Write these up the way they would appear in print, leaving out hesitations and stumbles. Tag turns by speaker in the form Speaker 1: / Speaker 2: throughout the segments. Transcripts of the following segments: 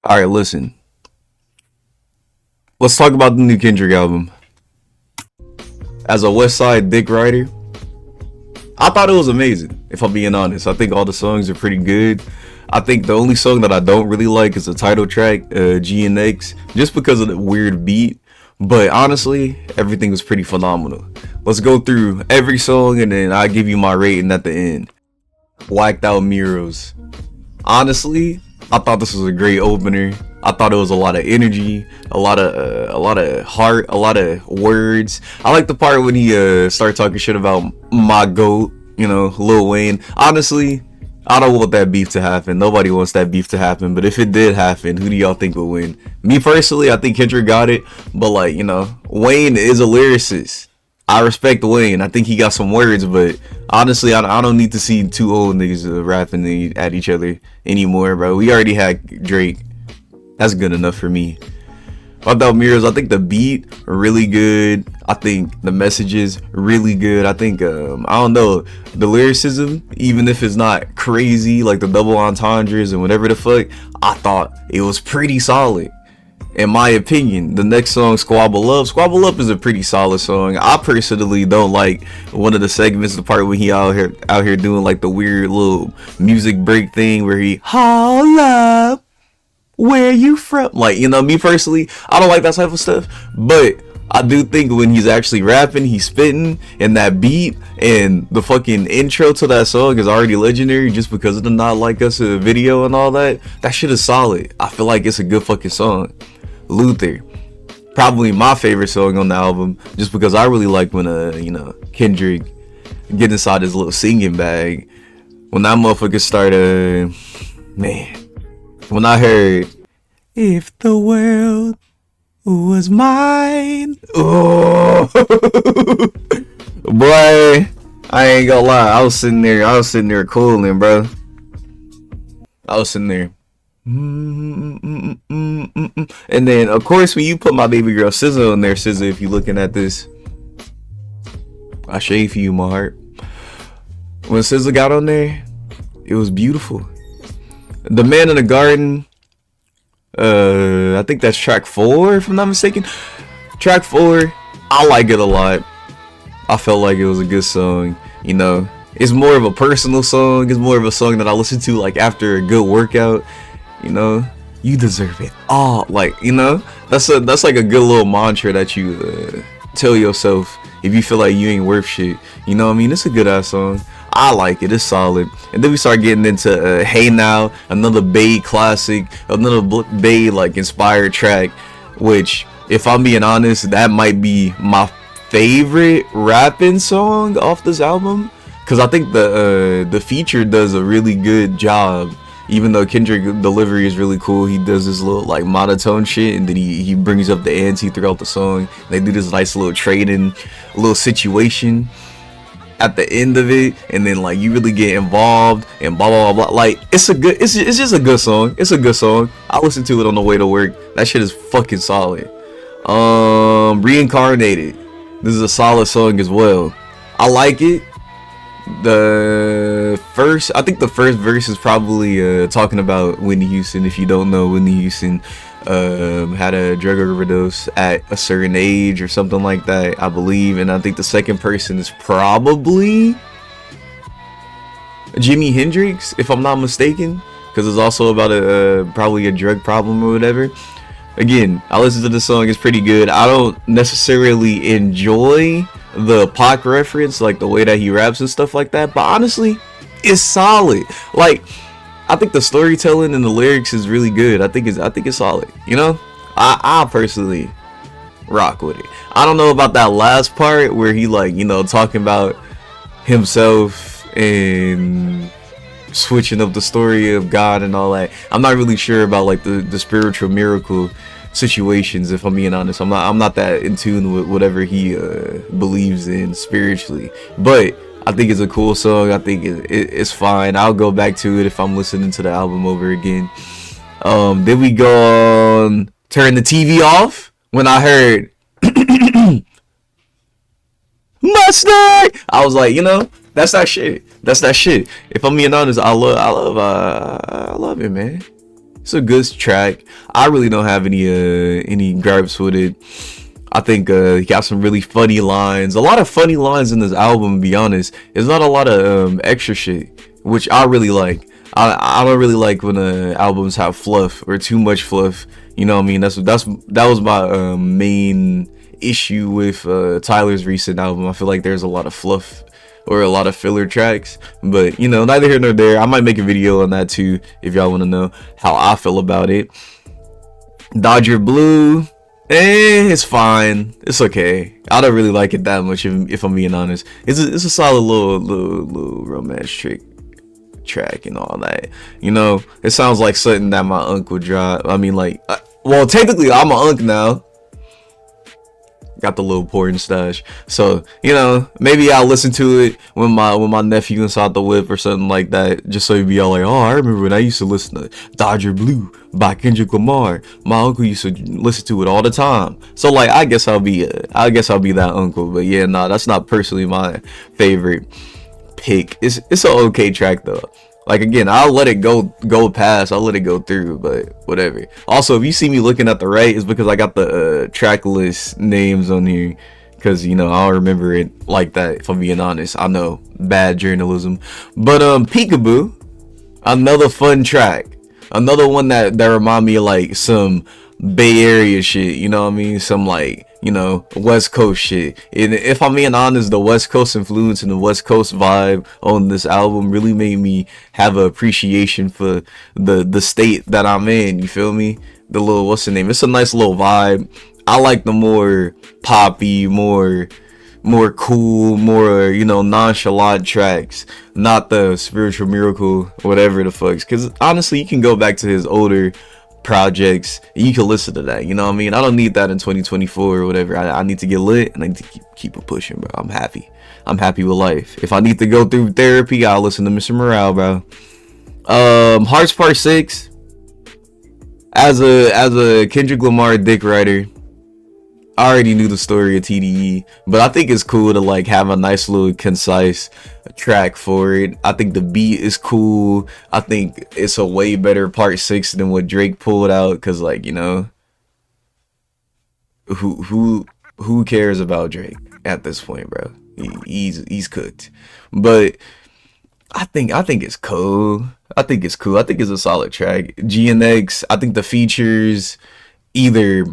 Speaker 1: All right, listen. Let's talk about the new Kendrick album. As a West Side Dick Rider, I thought it was amazing. If I'm being honest, I think all the songs are pretty good. I think the only song that I don't really like is the title track, G and X, just because of the weird beat. But honestly, everything was pretty phenomenal. Let's go through every song and then I'll give you my rating at the end. Whacked Out Murals. Honestly, I thought this was a great opener. I thought it was a lot of energy, a lot of heart, a lot of words. I like the part when he started talking shit about my goat, Lil Wayne. Honestly, I don't want that beef to happen. Nobody wants that beef to happen. But if it did happen, who do y'all think would win? Me personally, I think Kendrick got it. But Wayne is a lyricist. I respect Wayne. I think he got some words, but honestly, I don't need to see two old niggas rapping at each other anymore, bro. We already had Drake. That's good enough for me. About Mirrors, I think the beat really good. I think the message is really good. I think I don't know, the lyricism, even if it's not crazy like the double entendres and whatever the fuck, I thought it was pretty solid. In my opinion, the next song, Squabble Up is a pretty solid song. I personally don't like one of the segments, the part when he out here doing like the weird little music break thing where he holla, where you from? Me personally, I don't like that type of stuff. But I do think when he's actually rapping, he's spitting, and that beat and the fucking intro to that song is already legendary just because of the Not Like Us video and all that. That shit is solid. I feel like it's a good fucking song. Luther, probably my favorite song on the album, just because I really like when Kendrick get inside his little singing bag. When that motherfucker started, man, when I heard "If the World Was Mine," oh boy, I ain't gonna lie, I was sitting there cooling, bro. I was sitting there. And then of course when you put my baby girl SZA on there, SZA, if you looking at this, I shave for you, my heart. When SZA got on there, it was beautiful. The Man in the Garden, I think that's track 4 if I'm not mistaken. Track 4, I like it a lot. I felt like it was a good song. It's more of a personal song. It's more of a song that I listen to like after a good workout. You deserve it all. That's like a good little mantra that you tell yourself if you feel like you ain't worth shit. It's a good ass song. I like it. It's solid. And then we start getting into Hey Now, another Bay classic, another Bay inspired track, which, if I'm being honest, that might be my favorite rapping song off this album, because I think the feature does a really good job. Even though Kendrick delivery is really cool, he does this little monotone shit, and then he brings up the ante throughout the song. They do this nice little trading, little situation at the end of it, and then you really get involved and blah blah blah blah. It's just a good song. It's a good song. I listened to it on the way to work. That shit is fucking solid. Reincarnated. This is a solid song as well. I like it. I think the first verse is probably talking about Whitney Houston. If you don't know, Whitney Houston had a drug overdose at a certain age or something like that, I believe. And I think the second person is probably Jimi Hendrix, if I'm not mistaken, because it's also about probably a drug problem or whatever. Again, I listened to the song. It's pretty good. I don't necessarily enjoy the Pac reference, the way that he raps and stuff like that, but honestly, it's solid. I think the storytelling and the lyrics is really good. I think it's solid. I personally rock with it. I don't know about that last part where he talking about himself and switching up the story of God and all that. I'm not really sure about the spiritual miracle situations, if I'm being honest. I'm not that in tune with whatever he believes in spiritually, but I think it's a cool song. I think it's fine. I'll go back to it if I'm listening to the album over again. Then we go on Turn the TV Off when I heard Mustang. I was like, that's that shit. That's that shit. If I'm being honest, I love it, man. It's a good track. I really don't have any gripes with it. I think he got some really funny lines. A lot of funny lines in this album, to be honest. There's not a lot of extra shit, which I really like. I don't really like when albums have fluff or too much fluff. You know what I mean? That was my main issue with Tyler's recent album. I feel like there's a lot of fluff or a lot of filler tracks, but you know, neither here nor there. I might make a video on that too if y'all want to know how I feel about it. Dodger Blue, it's fine. It's okay. I don't really like it that much if I'm being honest. It's a solid little romance track and all that. You know, it sounds like something that my uncle dropped. I mean, like, well, technically I'm an unk now. Got the little porn stash, so you know, maybe I'll listen to it when my nephew inside the whip or something like that, just so you'd be all like, oh, I remember when I used to listen to Dodger Blue by Kendrick Lamar. My uncle used to listen to it all the time. So like, I guess I'll be that uncle. But yeah, nah, that's not personally my favorite pick. It's an okay track though. Like, again, I'll let it go past. I'll let it go through, but whatever. Also, if you see me looking at the right, it's because I got the track list names on here. Because, you know, I don't remember it like that, if I'm being honest. I know, bad journalism. But, Peekaboo, another fun track. Another one that remind me of, like, some Bay Area shit, you know what I mean? Some, like, you know, West Coast shit. And if I'm being honest, the West Coast influence and the West Coast vibe on this album really made me have an appreciation for the state that I'm in, you feel me? The little, what's the name? It's a nice little vibe. I like the more poppy, more cool, more, you know, nonchalant tracks, not the Spiritual Miracle, whatever the fucks. Because honestly, you can go back to his older projects, you can listen to that, you know what I mean? I don't need that in 2024 or whatever. I need to get lit and I need to keep it pushing, bro. I'm happy with life. If I need to go through therapy, I'll listen to Mr. Morale, bro. Hearts Part 6, as a Kendrick Lamar dick writer, I already knew the story of TDE, but I think it's cool to like have a nice little concise track for it. I think the beat is cool. I think it's a way better part 6 than what Drake pulled out, because, like, you know, who cares about Drake at this point, bro? He's cooked. But I think it's cool. I think it's a solid track. GNX, I think the features either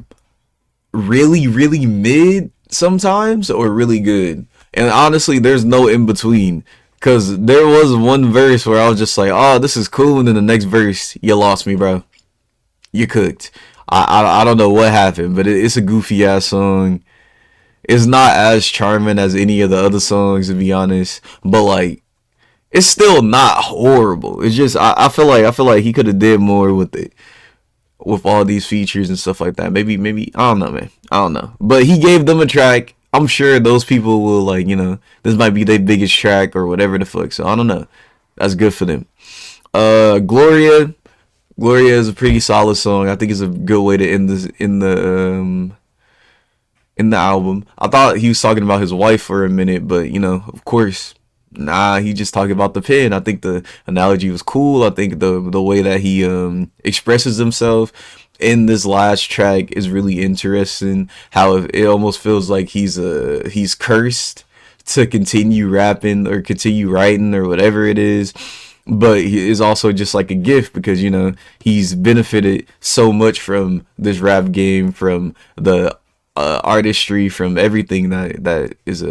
Speaker 1: really mid sometimes or really good, and honestly there's no in between, because there was one verse where I was just like, oh, this is cool, and then the next verse, you lost me, bro. You cooked. I don't know what happened, but it's a goofy ass song. It's not as charming as any of the other songs, to be honest, but like, it's still not horrible. It's just I feel like he could have did more with it, with all these features and stuff like that. Maybe I don't know, man. I don't know. But he gave them a track. I'm sure those people will, like, you know, this might be their biggest track or whatever the fuck. So I don't know. That's good for them. Gloria is a pretty solid song. I think it's a good way to end this in the album. I thought he was talking about his wife for a minute, but you know, of course, nah, he just talking about the pen. I think the analogy was cool. I think the way that he expresses himself in this last track is really interesting. How it almost feels like he's cursed to continue rapping or continue writing or whatever it is, but he is also just like a gift, because, you know, he's benefited so much from this rap game, from the artistry, from everything that is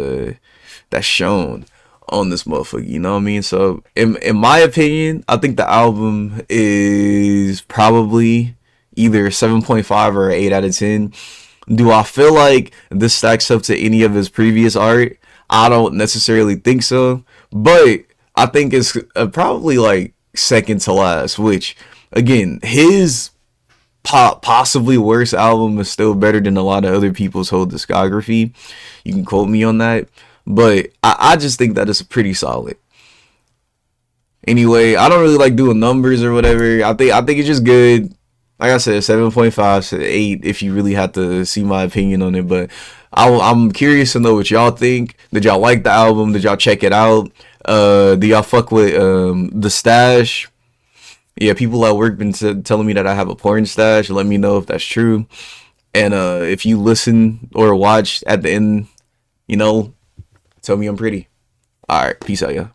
Speaker 1: that's shown on this motherfucker, you know what I mean? So in my opinion, I think the album is probably either 7.5 or 8 out of 10. Do I feel like this stacks up to any of his previous art? I don't necessarily think so, but I think it's probably like second to last, which, again, his possibly worst album is still better than a lot of other people's whole discography. You can quote me on that, but I just think that it's pretty solid. Anyway, I don't really like doing numbers or whatever. I think it's just good. Like I said, 7.5 to 8 if you really have to see my opinion on it. But I'm curious to know what y'all think. Did y'all like the album? Did y'all check it out? Do y'all fuck with the stash? Yeah, people at work been telling me that I have a porn stash. Let me know if that's true. And if you listen or watch at the end, you know, tell me I'm pretty. All right, peace out, yeah.